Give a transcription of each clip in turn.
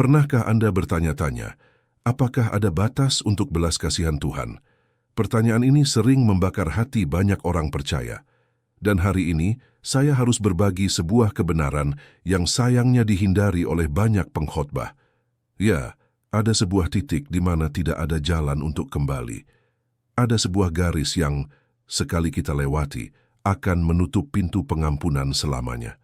Pernahkah Anda bertanya-tanya, apakah ada batas untuk belas kasihan Tuhan? Pertanyaan ini sering membakar hati banyak orang percaya. Dan hari ini, saya harus berbagi sebuah kebenaran yang sayangnya dihindari oleh banyak pengkhotbah. Ya, ada sebuah titik di mana tidak ada jalan untuk kembali. Ada sebuah garis yang, sekali kita lewati, akan menutup pintu pengampunan selamanya.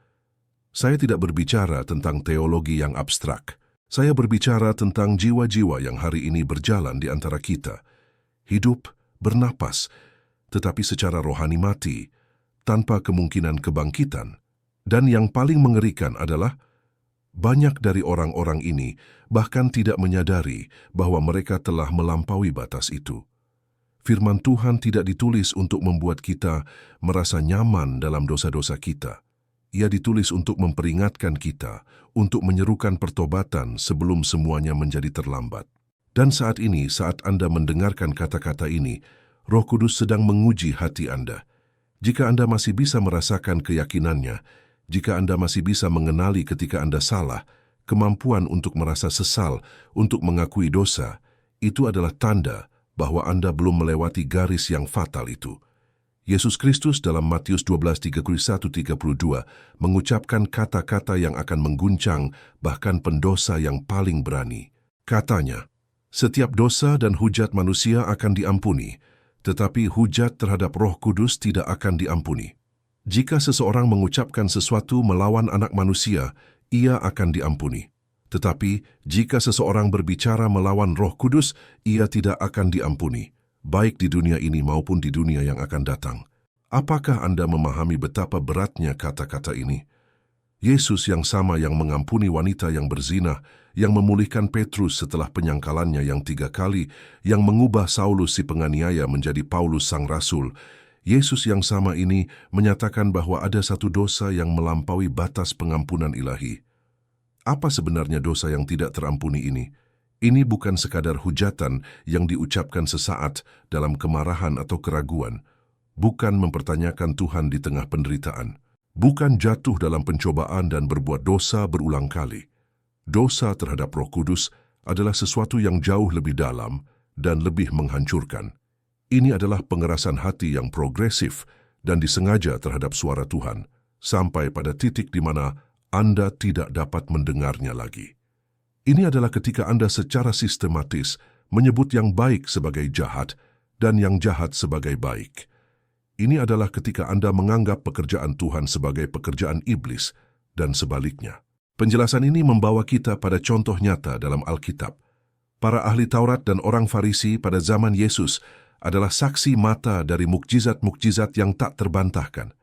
Saya tidak berbicara tentang teologi yang abstrak. Saya berbicara tentang jiwa-jiwa yang hari ini berjalan di antara kita. Hidup, bernapas, tetapi secara rohani mati, tanpa kemungkinan kebangkitan. Dan yang paling mengerikan adalah, banyak dari orang-orang ini bahkan tidak menyadari bahwa mereka telah melampaui batas itu. Firman Tuhan tidak ditulis untuk membuat kita merasa nyaman dalam dosa-dosa kita. Ia ditulis untuk memperingatkan kita, untuk menyerukan pertobatan sebelum semuanya menjadi terlambat. Dan saat ini, saat Anda mendengarkan kata-kata ini, Roh Kudus sedang menguji hati Anda. Jika Anda masih bisa merasakan keyakinannya, jika Anda masih bisa mengenali ketika Anda salah, kemampuan untuk merasa sesal, untuk mengakui dosa, itu adalah tanda bahwa Anda belum melewati garis yang fatal itu. Yesus Kristus dalam Matius 12:31-32 mengucapkan kata-kata yang akan mengguncang bahkan pendosa yang paling berani. Katanya, "Setiap dosa dan hujat manusia akan diampuni, tetapi hujat terhadap Roh Kudus tidak akan diampuni. Jika seseorang mengucapkan sesuatu melawan anak manusia, ia akan diampuni. Tetapi jika seseorang berbicara melawan Roh Kudus, ia tidak akan diampuni, baik di dunia ini maupun di dunia yang akan datang." Apakah Anda memahami betapa beratnya kata-kata ini? Yesus yang sama yang mengampuni wanita yang berzina, yang memulihkan Petrus setelah penyangkalannya yang 3 kali, yang mengubah Saulus si penganiaya menjadi Paulus sang rasul, Yesus yang sama ini menyatakan bahwa ada satu dosa yang melampaui batas pengampunan ilahi. Apa sebenarnya dosa yang tidak terampuni ini? Ini bukan sekadar hujatan yang diucapkan sesaat dalam kemarahan atau keraguan, bukan mempertanyakan Tuhan di tengah penderitaan, bukan jatuh dalam pencobaan dan berbuat dosa berulang kali. Dosa terhadap Roh Kudus adalah sesuatu yang jauh lebih dalam dan lebih menghancurkan. Ini adalah pengerasan hati yang progresif dan disengaja terhadap suara Tuhan, sampai pada titik di mana Anda tidak dapat mendengarnya lagi. Ini adalah ketika Anda secara sistematis menyebut yang baik sebagai jahat dan yang jahat sebagai baik. Ini adalah ketika Anda menganggap pekerjaan Tuhan sebagai pekerjaan iblis dan sebaliknya. Penjelasan ini membawa kita pada contoh nyata dalam Alkitab. Para ahli Taurat dan orang Farisi pada zaman Yesus adalah saksi mata dari mukjizat-mukjizat yang tak terbantahkan.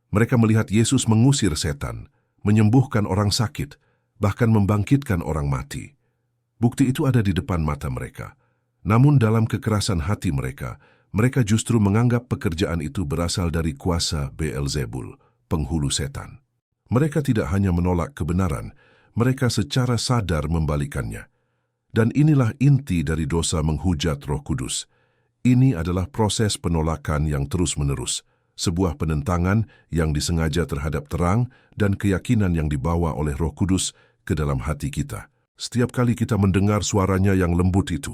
Mereka melihat Yesus mengusir setan, menyembuhkan orang sakit, bahkan membangkitkan orang mati. Bukti itu ada di depan mata mereka. Namun dalam kekerasan hati mereka, mereka justru menganggap pekerjaan itu berasal dari kuasa Beelzebul, penghulu setan. Mereka tidak hanya menolak kebenaran, mereka secara sadar membalikannya. Dan inilah inti dari dosa menghujat Roh Kudus. Ini adalah proses penolakan yang terus-menerus, sebuah penentangan yang disengaja terhadap terang dan keyakinan yang dibawa oleh Roh Kudus ke dalam hati kita. Setiap kali kita mendengar suaranya yang lembut itu,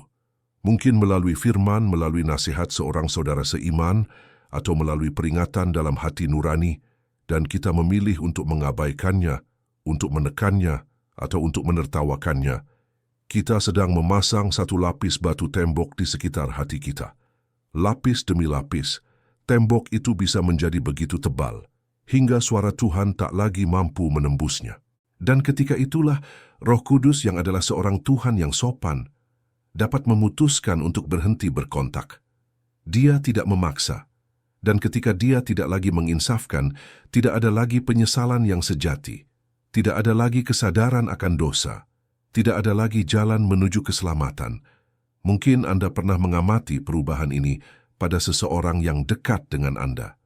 mungkin melalui firman, melalui nasihat seorang saudara seiman, atau melalui peringatan dalam hati nurani, dan kita memilih untuk mengabaikannya, untuk menekannya, atau untuk menertawakannya, kita sedang memasang satu lapis batu tembok di sekitar hati kita. Lapis demi lapis, tembok itu bisa menjadi begitu tebal, hingga suara Tuhan tak lagi mampu menembusnya. Dan ketika itulah Roh Kudus yang adalah seorang Tuhan yang sopan, dapat memutuskan untuk berhenti berkontak. Dia tidak memaksa. Dan ketika dia tidak lagi menginsafkan, tidak ada lagi penyesalan yang sejati. Tidak ada lagi kesadaran akan dosa. Tidak ada lagi jalan menuju keselamatan. Mungkin Anda pernah mengamati perubahan ini pada seseorang yang dekat dengan Anda.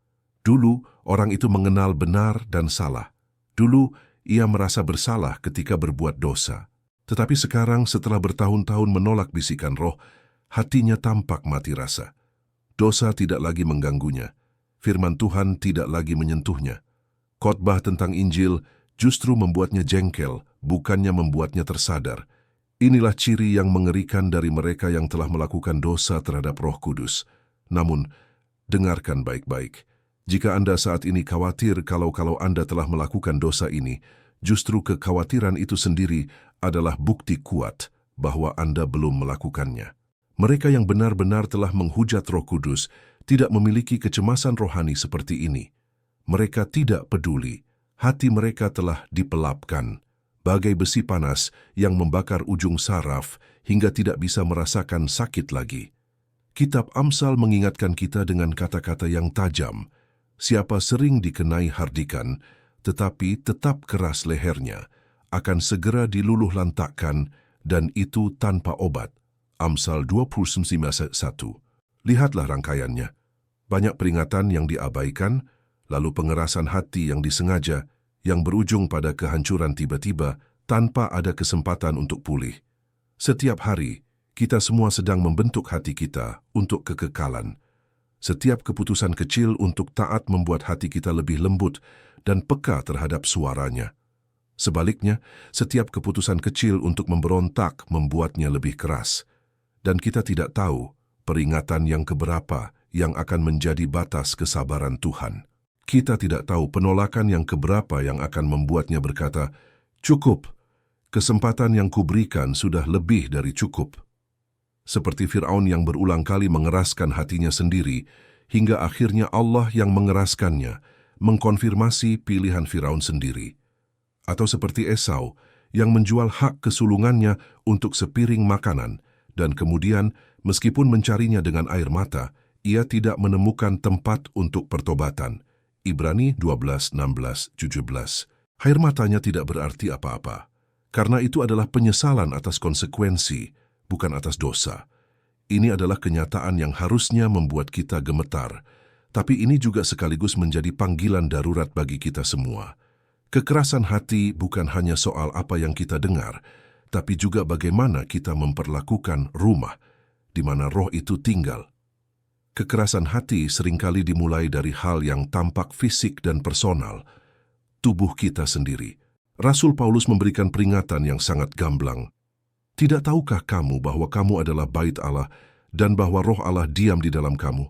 Dulu, orang itu mengenal benar dan salah. Dulu, ia merasa bersalah ketika berbuat dosa. Tetapi sekarang, setelah bertahun-tahun menolak bisikan roh, hatinya tampak mati rasa. Dosa tidak lagi mengganggunya. Firman Tuhan tidak lagi menyentuhnya. Khotbah tentang Injil justru membuatnya jengkel, bukannya membuatnya tersadar. Inilah ciri yang mengerikan dari mereka yang telah melakukan dosa terhadap Roh Kudus. Namun, dengarkan baik-baik. Jika Anda saat ini khawatir kalau Anda telah melakukan dosa ini, justru kekhawatiran itu sendiri adalah bukti kuat bahwa Anda belum melakukannya. Mereka yang benar-benar telah menghujat Roh Kudus tidak memiliki kecemasan rohani seperti ini. Mereka tidak peduli. Hati mereka telah dipelapkan, bagai besi panas yang membakar ujung saraf hingga tidak bisa merasakan sakit lagi. Kitab Amsal mengingatkan kita dengan kata-kata yang tajam. Siapa sering dikenai hardikan, tetapi tetap keras lehernya, akan segera diluluh lantakkan, dan itu tanpa obat. Amsal 29:1. Lihatlah rangkaiannya. Banyak peringatan yang diabaikan, lalu pengerasan hati yang disengaja, yang berujung pada kehancuran tiba-tiba tanpa ada kesempatan untuk pulih. Setiap hari, kita semua sedang membentuk hati kita untuk kekekalan. Setiap keputusan kecil untuk taat membuat hati kita lebih lembut dan peka terhadap suaranya. Sebaliknya, setiap keputusan kecil untuk memberontak membuatnya lebih keras. Dan kita tidak tahu peringatan yang keberapa yang akan menjadi batas kesabaran Tuhan. Kita tidak tahu penolakan yang keberapa yang akan membuatnya berkata, "Cukup, kesempatan yang kuberikan sudah lebih dari cukup." Seperti Firaun yang berulang kali mengeraskan hatinya sendiri, hingga akhirnya Allah yang mengeraskannya, mengkonfirmasi pilihan Firaun sendiri. Atau seperti Esau yang menjual hak kesulungannya untuk sepiring makanan, dan kemudian, meskipun mencarinya dengan air mata, ia tidak menemukan tempat untuk pertobatan. Ibrani 12:16-17. Air matanya tidak berarti apa-apa, karena itu adalah penyesalan atas konsekuensi, bukan atas dosa. Ini adalah kenyataan yang harusnya membuat kita gemetar, tapi ini juga sekaligus menjadi panggilan darurat bagi kita semua. Kekerasan hati bukan hanya soal apa yang kita dengar, tapi juga bagaimana kita memperlakukan rumah di mana roh itu tinggal. Kekerasan hati seringkali dimulai dari hal yang tampak fisik dan personal, tubuh kita sendiri. Rasul Paulus memberikan peringatan yang sangat gamblang. Tidak tahukah kamu bahwa kamu adalah bait Allah dan bahwa roh Allah diam di dalam kamu?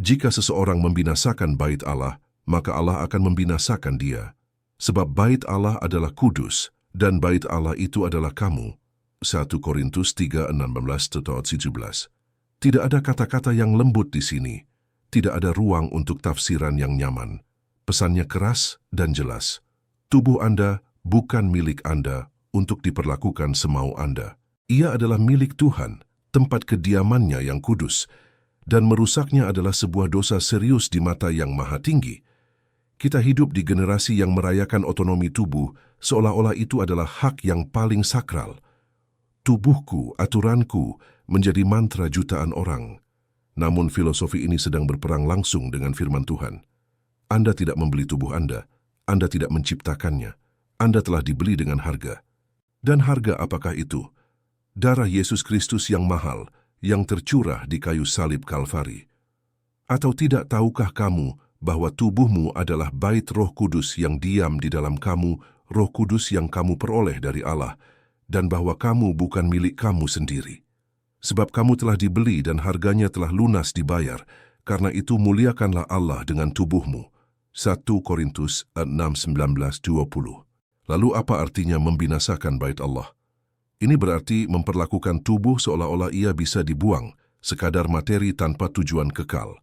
Jika seseorang membinasakan bait Allah, maka Allah akan membinasakan dia. Sebab bait Allah adalah kudus, dan bait Allah itu adalah kamu. 1 Korintus 3:16-17. Tidak ada kata-kata yang lembut di sini. Tidak ada ruang untuk tafsiran yang nyaman. Pesannya keras dan jelas. Tubuh Anda bukan milik Anda untuk diperlakukan semau Anda. Ia adalah milik Tuhan, tempat kediamannya yang kudus, dan merusaknya adalah sebuah dosa serius di mata Yang Maha Tinggi. Kita hidup di generasi yang merayakan otonomi tubuh seolah-olah itu adalah hak yang paling sakral. Tubuhku, aturanku, menjadi mantra jutaan orang. Namun filosofi ini sedang berperang langsung dengan firman Tuhan. Anda tidak membeli tubuh Anda tidak menciptakannya. Anda telah dibeli dengan harga. Dan harga apakah itu? Darah Yesus Kristus yang mahal, yang tercurah di kayu salib Kalvari. Atau tidak tahukah kamu bahwa tubuhmu adalah bait Roh Kudus yang diam di dalam kamu, Roh Kudus yang kamu peroleh dari Allah, dan bahwa kamu bukan milik kamu sendiri. Sebab kamu telah dibeli dan harganya telah lunas dibayar, karena itu muliakanlah Allah dengan tubuhmu. 1 Korintus 6:19-20. Lalu apa artinya membinasakan bait Allah? Ini berarti memperlakukan tubuh seolah-olah ia bisa dibuang, sekadar materi tanpa tujuan kekal.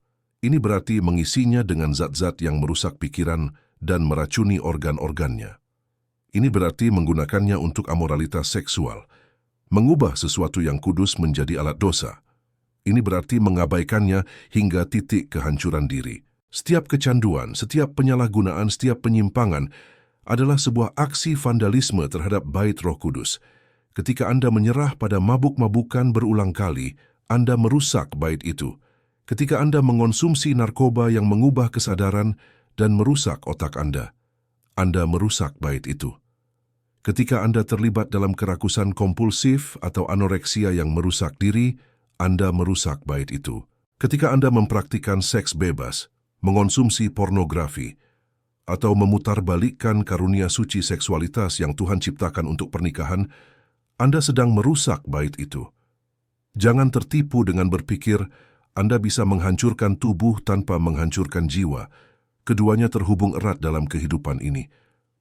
Ini berarti mengisinya dengan zat-zat yang merusak pikiran dan meracuni organ-organnya. Ini berarti menggunakannya untuk amoralitas seksual, mengubah sesuatu yang kudus menjadi alat dosa. Ini berarti mengabaikannya hingga titik kehancuran diri. Setiap kecanduan, setiap penyalahgunaan, setiap penyimpangan adalah sebuah aksi vandalisme terhadap bait Roh Kudus. Ketika Anda menyerah pada mabuk-mabukan berulang kali, Anda merusak bait itu. Ketika Anda mengonsumsi narkoba yang mengubah kesadaran dan merusak otak Anda merusak bait itu. Ketika Anda terlibat dalam kerakusan kompulsif atau anoreksia yang merusak diri, Anda merusak bait itu. Ketika Anda mempraktikkan seks bebas, mengonsumsi pornografi, atau memutarbalikkan karunia suci seksualitas yang Tuhan ciptakan untuk pernikahan, Anda sedang merusak bait itu. Jangan tertipu dengan berpikir Anda bisa menghancurkan tubuh tanpa menghancurkan jiwa. Keduanya terhubung erat dalam kehidupan ini.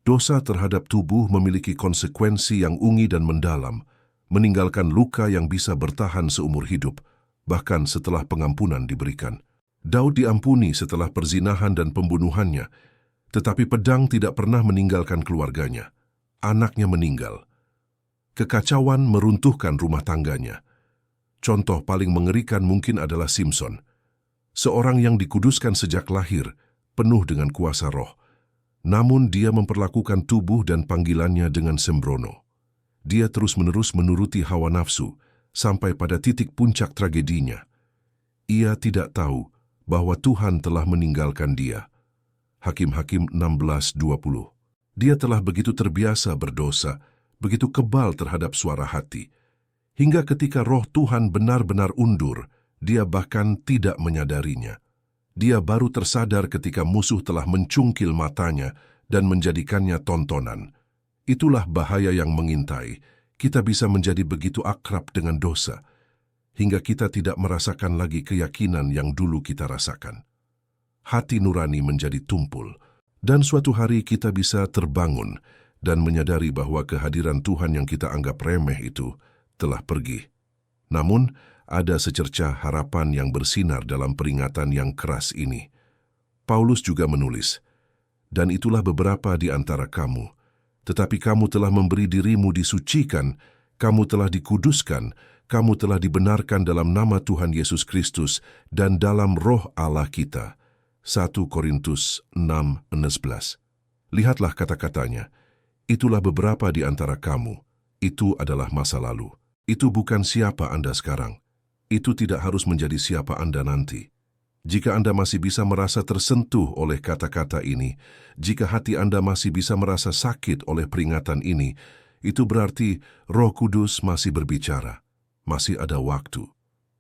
Dosa terhadap tubuh memiliki konsekuensi yang ungi dan mendalam, meninggalkan luka yang bisa bertahan seumur hidup, bahkan setelah pengampunan diberikan. Daud diampuni setelah perzinahan dan pembunuhannya, tetapi pedang tidak pernah meninggalkan keluarganya. Anaknya meninggal. Kekacauan meruntuhkan rumah tangganya. Contoh paling mengerikan mungkin adalah Simson, seorang yang dikuduskan sejak lahir, penuh dengan kuasa roh. Namun dia memperlakukan tubuh dan panggilannya dengan sembrono. Dia terus-menerus menuruti hawa nafsu, sampai pada titik puncak tragedinya. Ia tidak tahu bahwa Tuhan telah meninggalkan dia. Hakim-Hakim 16:20. Dia telah begitu terbiasa berdosa, begitu kebal terhadap suara hati. Hingga ketika roh Tuhan benar-benar undur, dia bahkan tidak menyadarinya. Dia baru tersadar ketika musuh telah mencungkil matanya dan menjadikannya tontonan. Itulah bahaya yang mengintai. Kita bisa menjadi begitu akrab dengan dosa, hingga kita tidak merasakan lagi keyakinan yang dulu kita rasakan. Hati nurani menjadi tumpul, dan suatu hari kita bisa terbangun dan menyadari bahwa kehadiran Tuhan yang kita anggap remeh itu telah pergi. Namun, ada secercah harapan yang bersinar dalam peringatan yang keras ini. Paulus juga menulis, "Dan itulah beberapa di antara kamu, tetapi kamu telah memberi dirimu disucikan, kamu telah dikuduskan, kamu telah dibenarkan dalam nama Tuhan Yesus Kristus dan dalam roh Allah kita." 1 Korintus 6:11. Lihatlah kata-katanya, "Itulah beberapa di antara kamu." Itu adalah masa lalu. Itu bukan siapa Anda sekarang. Itu tidak harus menjadi siapa Anda nanti. Jika Anda masih bisa merasa tersentuh oleh kata-kata ini, jika hati Anda masih bisa merasa sakit oleh peringatan ini, itu berarti Roh Kudus masih berbicara. Masih ada waktu.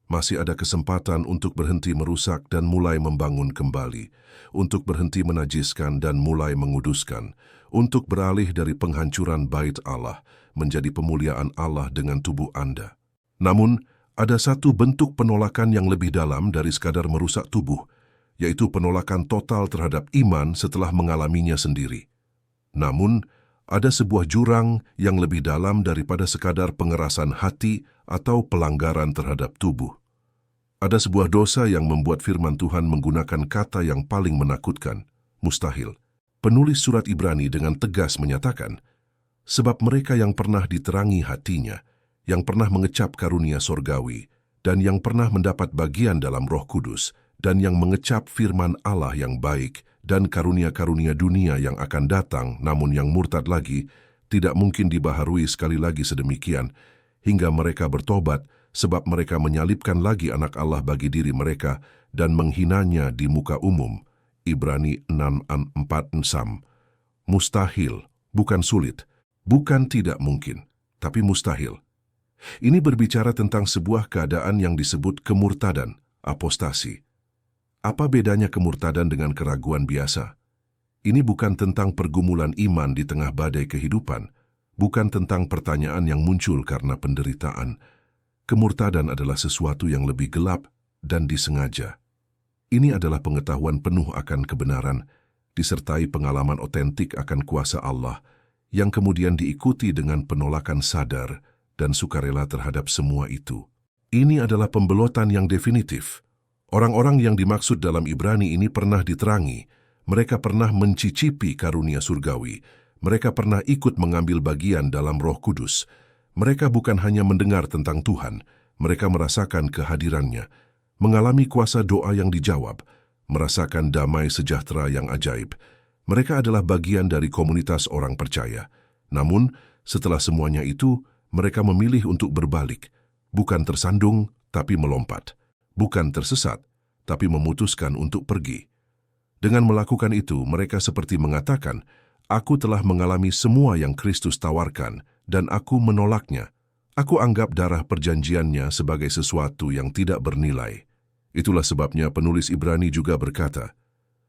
Masih ada kesempatan untuk berhenti merusak dan mulai membangun kembali, untuk berhenti menajiskan dan mulai menguduskan, untuk beralih dari penghancuran bait Allah menjadi pemuliaan Allah dengan tubuh Anda. Namun, ada satu bentuk penolakan yang lebih dalam dari sekadar merusak tubuh, yaitu penolakan total terhadap iman setelah mengalaminya sendiri. Namun, ada sebuah jurang yang lebih dalam daripada sekadar pengerasan hati atau pelanggaran terhadap tubuh. Ada sebuah dosa yang membuat firman Tuhan menggunakan kata yang paling menakutkan, mustahil. Penulis surat Ibrani dengan tegas menyatakan, sebab mereka yang pernah diterangi hatinya, yang pernah mengecap karunia sorgawi, dan yang pernah mendapat bagian dalam Roh Kudus, dan yang mengecap firman Allah yang baik, dan karunia-karunia dunia yang akan datang, namun yang murtad lagi, tidak mungkin dibaharui sekali lagi sedemikian, hingga mereka bertobat, sebab mereka menyalibkan lagi anak Allah bagi diri mereka, dan menghinanya di muka umum. Ibrani 6:4. Mustahil, bukan sulit, bukan tidak mungkin, tapi mustahil. Ini berbicara tentang sebuah keadaan yang disebut kemurtadan, apostasi. Apa bedanya kemurtadan dengan keraguan biasa? Ini bukan tentang pergumulan iman di tengah badai kehidupan, bukan tentang pertanyaan yang muncul karena penderitaan. Kemurtadan adalah sesuatu yang lebih gelap dan disengaja. Ini adalah pengetahuan penuh akan kebenaran, disertai pengalaman otentik akan kuasa Allah, yang kemudian diikuti dengan penolakan sadar dan sukarela terhadap semua itu. Ini adalah pembelotan yang definitif. Orang-orang yang dimaksud dalam Ibrani ini pernah diterangi, mereka pernah mencicipi karunia surgawi, mereka pernah ikut mengambil bagian dalam Roh Kudus. Mereka bukan hanya mendengar tentang Tuhan, mereka merasakan kehadirannya, mengalami kuasa doa yang dijawab, merasakan damai sejahtera yang ajaib. Mereka adalah bagian dari komunitas orang percaya. Namun, setelah semuanya itu, mereka memilih untuk berbalik, bukan tersandung, tapi melompat. Bukan tersesat, tapi memutuskan untuk pergi. Dengan melakukan itu, mereka seperti mengatakan, "Aku telah mengalami semua yang Kristus tawarkan, dan aku menolaknya. Aku anggap darah perjanjiannya sebagai sesuatu yang tidak bernilai." Itulah sebabnya penulis Ibrani juga berkata,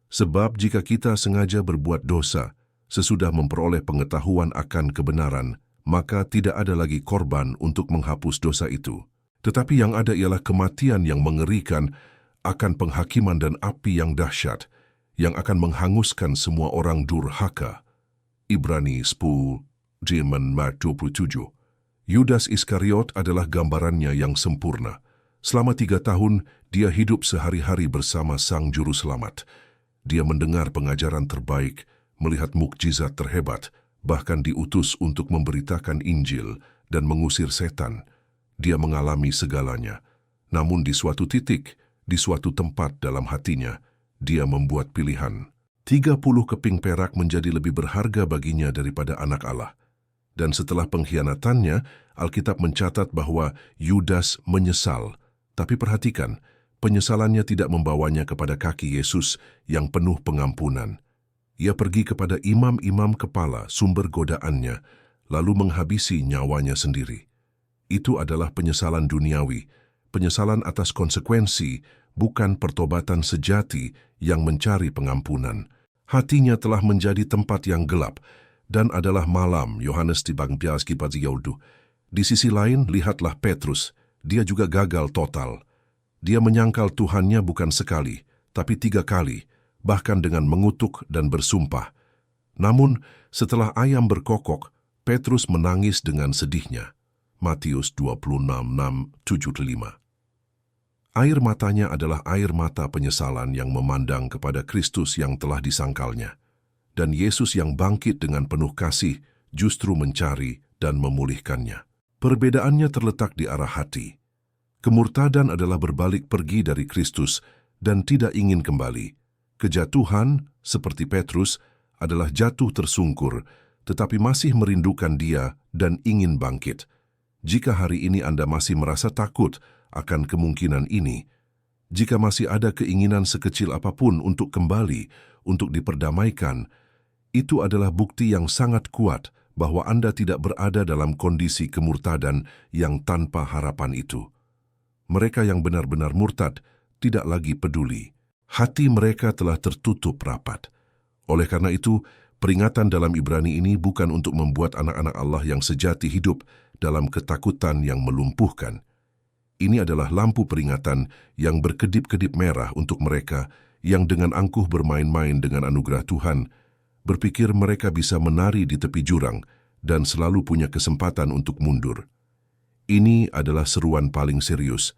"Sebab jika kita sengaja berbuat dosa, sesudah memperoleh pengetahuan akan kebenaran, maka tidak ada lagi korban untuk menghapus dosa itu. Tetapi yang ada ialah kematian yang mengerikan akan penghakiman dan api yang dahsyat, yang akan menghanguskan semua orang durhaka. Ibrani 10, Jerman 27. Yudas Iskariot adalah gambarannya yang sempurna. Selama 3 tahun, dia hidup sehari-hari bersama Sang Juru Selamat. Dia mendengar pengajaran terbaik, melihat mukjizat terhebat, bahkan diutus untuk memberitakan Injil dan mengusir setan. Dia mengalami segalanya. Namun di suatu titik, di suatu tempat dalam hatinya, dia membuat pilihan. 30 keping perak menjadi lebih berharga baginya daripada anak Allah. Dan setelah pengkhianatannya, Alkitab mencatat bahwa Yudas menyesal. Tapi perhatikan, penyesalannya tidak membawanya kepada kaki Yesus yang penuh pengampunan. Ia pergi kepada imam-imam kepala, sumber godaannya, lalu menghabisi nyawanya sendiri. Itu adalah penyesalan duniawi, penyesalan atas konsekuensi, bukan pertobatan sejati yang mencari pengampunan. Hatinya telah menjadi tempat yang gelap dan adalah malam. Yohanes dibangbias kipat yaudu. Di sisi lain, lihatlah Petrus. Dia juga gagal total. Dia menyangkal Tuhannya bukan sekali, tapi 3 kali, bahkan dengan mengutuk dan bersumpah. Namun, setelah ayam berkokok, Petrus menangis dengan sedihnya. Matius 26:6-7-5. Air matanya adalah air mata penyesalan yang memandang kepada Kristus yang telah disangkalnya. Dan Yesus yang bangkit dengan penuh kasih justru mencari dan memulihkannya. Perbedaannya terletak di arah hati. Kemurtadan adalah berbalik pergi dari Kristus dan tidak ingin kembali. Kejatuhan, seperti Petrus, adalah jatuh tersungkur, tetapi masih merindukan Dia dan ingin bangkit. Jika hari ini Anda masih merasa takut akan kemungkinan ini, jika masih ada keinginan sekecil apapun untuk kembali, untuk diperdamaikan, itu adalah bukti yang sangat kuat bahwa Anda tidak berada dalam kondisi kemurtadan yang tanpa harapan itu. Mereka yang benar-benar murtad tidak lagi peduli. Hati mereka telah tertutup rapat. Oleh karena itu, peringatan dalam Ibrani ini bukan untuk membuat anak-anak Allah yang sejati hidup dalam ketakutan yang melumpuhkan. Ini adalah lampu peringatan yang berkedip-kedip merah untuk mereka yang dengan angkuh bermain-main dengan anugerah Tuhan, berpikir mereka bisa menari di tepi jurang dan selalu punya kesempatan untuk mundur. Ini adalah seruan paling serius.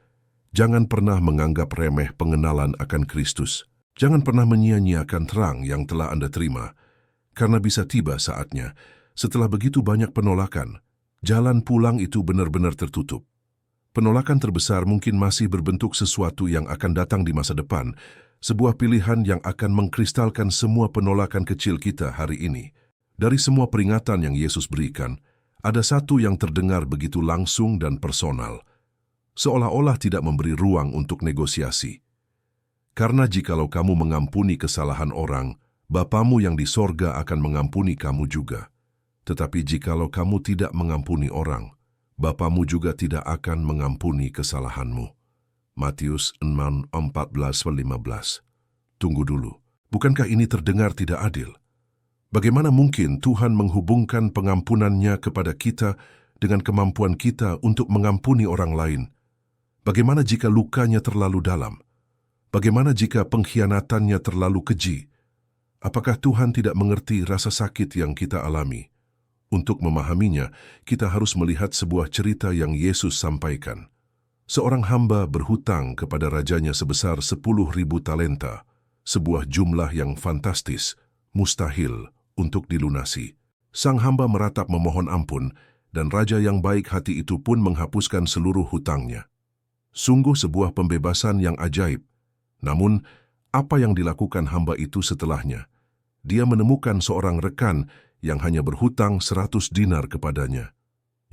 Jangan pernah menganggap remeh pengenalan akan Kristus. Jangan pernah menyia-nyiakan terang yang telah Anda terima, karena bisa tiba saatnya, setelah begitu banyak penolakan, jalan pulang itu benar-benar tertutup. Penolakan terbesar mungkin masih berbentuk sesuatu yang akan datang di masa depan, sebuah pilihan yang akan mengkristalkan semua penolakan kecil kita hari ini. Dari semua peringatan yang Yesus berikan, ada satu yang terdengar begitu langsung dan personal, seolah-olah tidak memberi ruang untuk negosiasi. Karena jikalau kamu mengampuni kesalahan orang, Bapamu yang di sorga akan mengampuni kamu juga. Tetapi jikalau kamu tidak mengampuni orang, Bapamu juga tidak akan mengampuni kesalahanmu. Matius 6:14-15. Tunggu dulu, bukankah ini terdengar tidak adil? Bagaimana mungkin Tuhan menghubungkan pengampunannya kepada kita dengan kemampuan kita untuk mengampuni orang lain? Bagaimana jika lukanya terlalu dalam? Bagaimana jika pengkhianatannya terlalu keji? Apakah Tuhan tidak mengerti rasa sakit yang kita alami? Untuk memahaminya, kita harus melihat sebuah cerita yang Yesus sampaikan. Seorang hamba berhutang kepada rajanya sebesar 10.000 talenta, sebuah jumlah yang fantastis, mustahil untuk dilunasi. Sang hamba meratap memohon ampun, dan raja yang baik hati itu pun menghapuskan seluruh hutangnya. Sungguh sebuah pembebasan yang ajaib. Namun, apa yang dilakukan hamba itu setelahnya? Dia menemukan seorang rekan yang hanya berhutang 100 dinar kepadanya.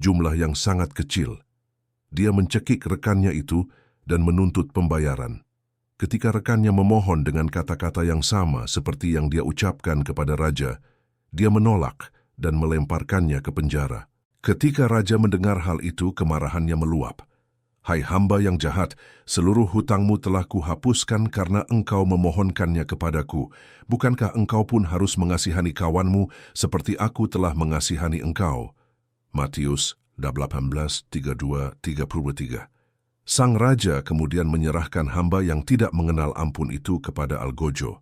Jumlah yang sangat kecil. Dia mencekik rekannya itu dan menuntut pembayaran. Ketika rekannya memohon dengan kata-kata yang sama seperti yang dia ucapkan kepada raja, dia menolak dan melemparkannya ke penjara. Ketika raja mendengar hal itu, kemarahannya meluap. Hai hamba yang jahat, seluruh hutangmu telah kuhapuskan karena engkau memohonkannya kepadaku. Bukankah engkau pun harus mengasihani kawanmu seperti aku telah mengasihani engkau? Matius 18:32-33. Sang raja kemudian menyerahkan hamba yang tidak mengenal ampun itu kepada algojo.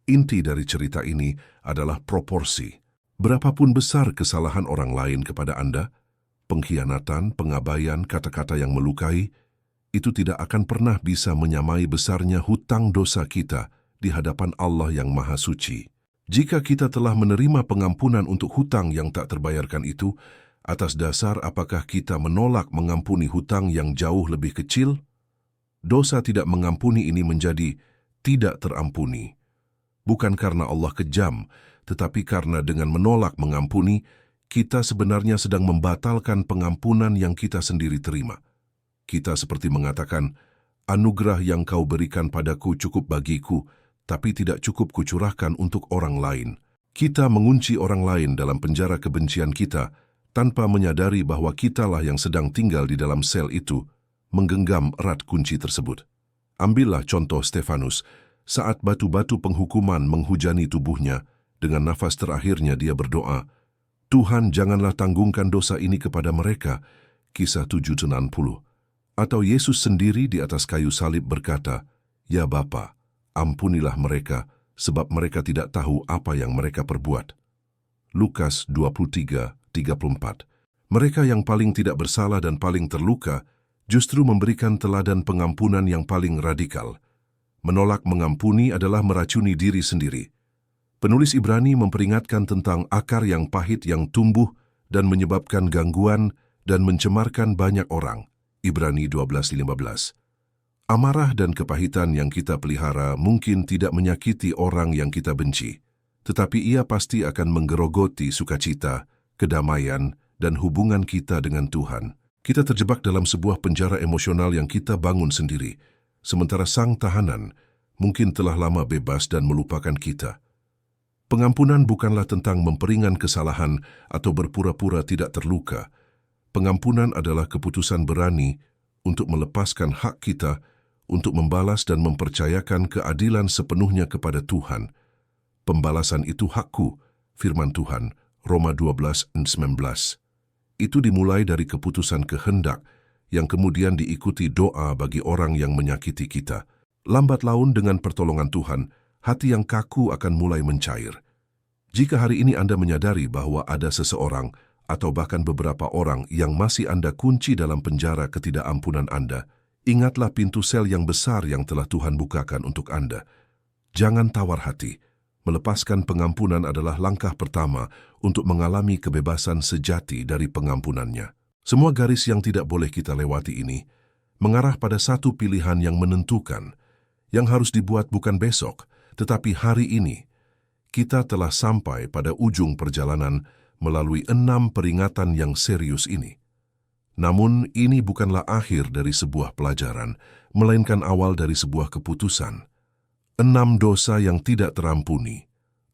Inti dari cerita ini adalah proporsi. Berapapun besar kesalahan orang lain kepada Anda, pengkhianatan, pengabaian, kata-kata yang melukai, itu tidak akan pernah bisa menyamai besarnya hutang dosa kita di hadapan Allah yang Maha Suci. Jika kita telah menerima pengampunan untuk hutang yang tak terbayarkan itu, atas dasar apakah kita menolak mengampuni hutang yang jauh lebih kecil? Dosa tidak mengampuni ini menjadi tidak terampuni. Bukan karena Allah kejam, tetapi karena dengan menolak mengampuni, kita sebenarnya sedang membatalkan pengampunan yang kita sendiri terima. Kita seperti mengatakan, anugerah yang kau berikan padaku cukup bagiku, tapi tidak cukup kucurahkan untuk orang lain. Kita mengunci orang lain dalam penjara kebencian kita, tanpa menyadari bahwa kitalah yang sedang tinggal di dalam sel itu, menggenggam erat kunci tersebut. Ambillah contoh Stefanus, saat batu-batu penghukuman menghujani tubuhnya, dengan nafas terakhirnya dia berdoa, Tuhan janganlah tanggungkan dosa ini kepada mereka, Kisah 7:60. Atau Yesus sendiri di atas kayu salib berkata, Ya Bapa, ampunilah mereka, sebab mereka tidak tahu apa yang mereka perbuat. Lukas 23:34. Mereka yang paling tidak bersalah dan paling terluka justru memberikan teladan pengampunan yang paling radikal. Menolak mengampuni adalah meracuni diri sendiri. Penulis Ibrani memperingatkan tentang akar yang pahit yang tumbuh dan menyebabkan gangguan dan mencemarkan banyak orang. Ibrani 12:15. Amarah dan kepahitan yang kita pelihara mungkin tidak menyakiti orang yang kita benci, tetapi ia pasti akan menggerogoti sukacita, kedamaian, dan hubungan kita dengan Tuhan. Kita terjebak dalam sebuah penjara emosional yang kita bangun sendiri, sementara sang tahanan mungkin telah lama bebas dan melupakan kita. Pengampunan bukanlah tentang memperingan kesalahan atau berpura-pura tidak terluka. Pengampunan adalah keputusan berani untuk melepaskan hak kita, untuk membalas dan mempercayakan keadilan sepenuhnya kepada Tuhan. Pembalasan itu hakku, firman Tuhan, Roma 12:19. Itu dimulai dari keputusan kehendak yang kemudian diikuti doa bagi orang yang menyakiti kita. Lambat laun dengan pertolongan Tuhan, hati yang kaku akan mulai mencair. Jika hari ini Anda menyadari bahwa ada seseorang atau bahkan beberapa orang yang masih Anda kunci dalam penjara ketidakampunan Anda, ingatlah pintu sel yang besar yang telah Tuhan bukakan untuk Anda. Jangan tawar hati. Melepaskan pengampunan adalah langkah pertama untuk mengalami kebebasan sejati dari pengampunannya. Semua garis yang tidak boleh kita lewati ini mengarah pada satu pilihan yang menentukan, yang harus dibuat bukan besok, tetapi hari ini. Kita telah sampai pada ujung perjalanan melalui 6 peringatan yang serius ini. Namun, ini bukanlah akhir dari sebuah pelajaran, melainkan awal dari sebuah keputusan. 6 dosa yang tidak terampuni,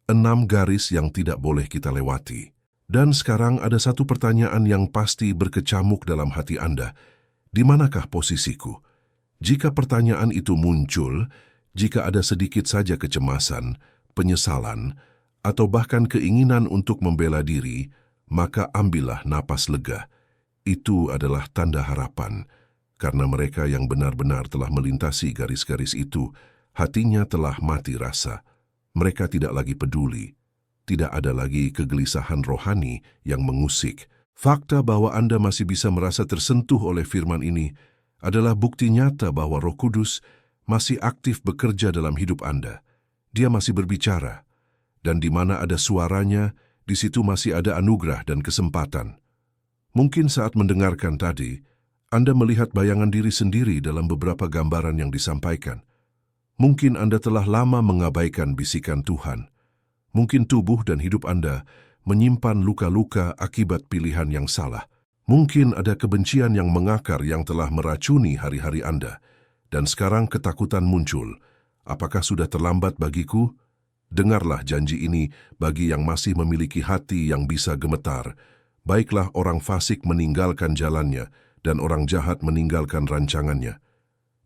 6 garis yang tidak boleh kita lewati. Dan sekarang ada satu pertanyaan yang pasti berkecamuk dalam hati Anda. Di manakah posisiku? Jika pertanyaan itu muncul, jika ada sedikit saja kecemasan, penyesalan, atau bahkan keinginan untuk membela diri, maka ambillah napas lega. Itu adalah tanda harapan, karena mereka yang benar-benar telah melintasi garis-garis itu, hatinya telah mati rasa. Mereka tidak lagi peduli. Tidak ada lagi kegelisahan rohani yang mengusik. Fakta bahwa Anda masih bisa merasa tersentuh oleh firman ini adalah bukti nyata bahwa Roh Kudus masih aktif bekerja dalam hidup Anda. Dia masih berbicara. Dan di mana ada suaranya, di situ masih ada anugerah dan kesempatan. Mungkin saat mendengarkan tadi, Anda melihat bayangan diri sendiri dalam beberapa gambaran yang disampaikan. Mungkin Anda telah lama mengabaikan bisikan Tuhan. Mungkin tubuh dan hidup Anda menyimpan luka-luka akibat pilihan yang salah. Mungkin ada kebencian yang mengakar yang telah meracuni hari-hari Anda. Dan sekarang ketakutan muncul. Apakah sudah terlambat bagiku? Dengarlah janji ini bagi yang masih memiliki hati yang bisa gemetar. Baiklah orang fasik meninggalkan jalannya dan orang jahat meninggalkan rancangannya.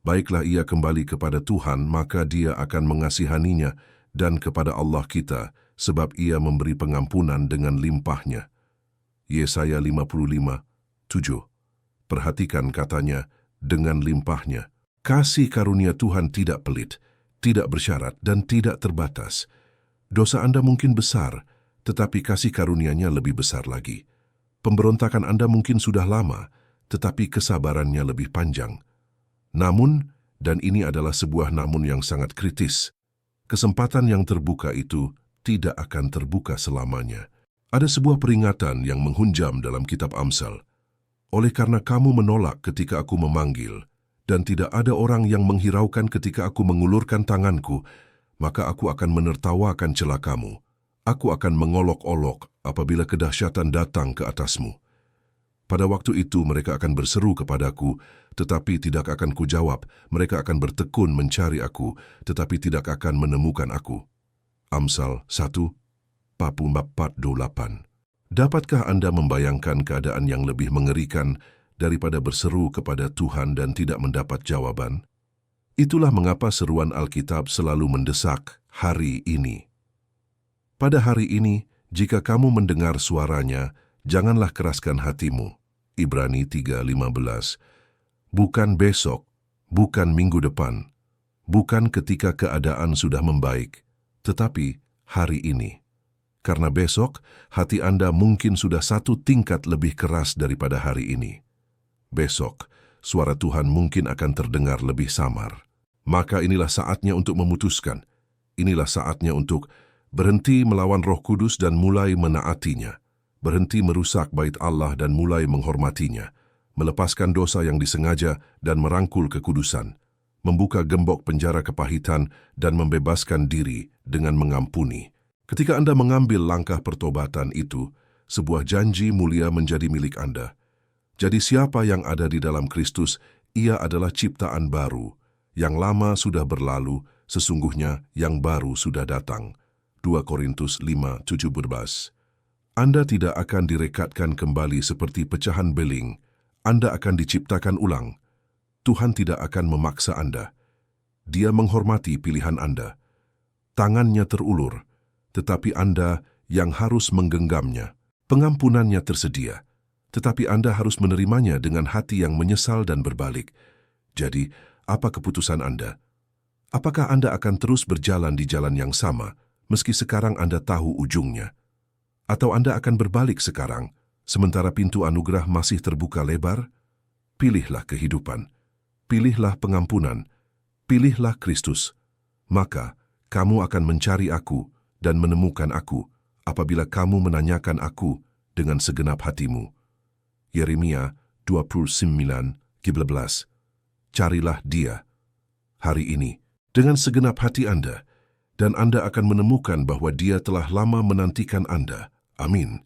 Baiklah ia kembali kepada Tuhan, maka Dia akan mengasihaninya, dan kepada Allah kita, sebab Ia memberi pengampunan dengan limpahnya. Yesaya 55:7. Perhatikan katanya, dengan limpahnya. Kasih karunia Tuhan tidak pelit, tidak bersyarat, dan tidak terbatas. Dosa Anda mungkin besar, tetapi kasih karunia-Nya lebih besar lagi. Pemberontakan Anda mungkin sudah lama, tetapi kesabarannya lebih panjang. Namun, dan ini adalah sebuah namun yang sangat kritis, kesempatan yang terbuka itu tidak akan terbuka selamanya. Ada sebuah peringatan yang menghunjam dalam kitab Amsal. Oleh karena kamu menolak ketika aku memanggil, dan tidak ada orang yang menghiraukan ketika aku mengulurkan tanganku, maka aku akan menertawakan celah kamu. Aku akan mengolok-olok apabila kedahsyatan datang ke atasmu. Pada waktu itu mereka akan berseru kepadaku, tetapi tidak akan kujawab. Mereka akan bertekun mencari aku, tetapi tidak akan menemukan aku. Amsal 1:48. Dapatkah Anda membayangkan keadaan yang lebih mengerikan daripada berseru kepada Tuhan dan tidak mendapat jawaban? Itulah mengapa seruan Alkitab selalu mendesak hari ini. Pada hari ini, jika kamu mendengar suaranya, janganlah keraskan hatimu. Ibrani 3:15. Bukan besok, bukan minggu depan, bukan ketika keadaan sudah membaik, tetapi hari ini. Karena besok, hati Anda mungkin sudah satu tingkat lebih keras daripada hari ini. Besok, suara Tuhan mungkin akan terdengar lebih samar. Maka inilah saatnya untuk memutuskan. Inilah saatnya untuk berhenti melawan Roh Kudus dan mulai menaatinya. Berhenti merusak bait Allah dan mulai menghormatinya. Melepaskan dosa yang disengaja dan merangkul kekudusan. Membuka gembok penjara kepahitan dan membebaskan diri dengan mengampuni. Ketika Anda mengambil langkah pertobatan itu, sebuah janji mulia menjadi milik Anda. Jadi siapa yang ada di dalam Kristus, ia adalah ciptaan baru. Yang lama sudah berlalu, sesungguhnya yang baru sudah datang. 2 Korintus 5:17. Anda tidak akan direkatkan kembali seperti pecahan beling. Anda akan diciptakan ulang. Tuhan tidak akan memaksa Anda. Dia menghormati pilihan Anda. Tangannya terulur, tetapi Anda yang harus menggenggamnya. Pengampunannya tersedia, tetapi Anda harus menerimanya dengan hati yang menyesal dan berbalik. Jadi, apa keputusan Anda? Apakah Anda akan terus berjalan di jalan yang sama, meski sekarang Anda tahu ujungnya? Atau Anda akan berbalik sekarang, sementara pintu anugerah masih terbuka lebar? Pilihlah kehidupan. Pilihlah pengampunan. Pilihlah Kristus. Maka, kamu akan mencari aku dan menemukan aku apabila kamu menanyakan aku dengan segenap hatimu. Yeremia 29:12. Carilah Dia hari ini dengan segenap hati Anda, dan Anda akan menemukan bahwa Dia telah lama menantikan Anda. Amin.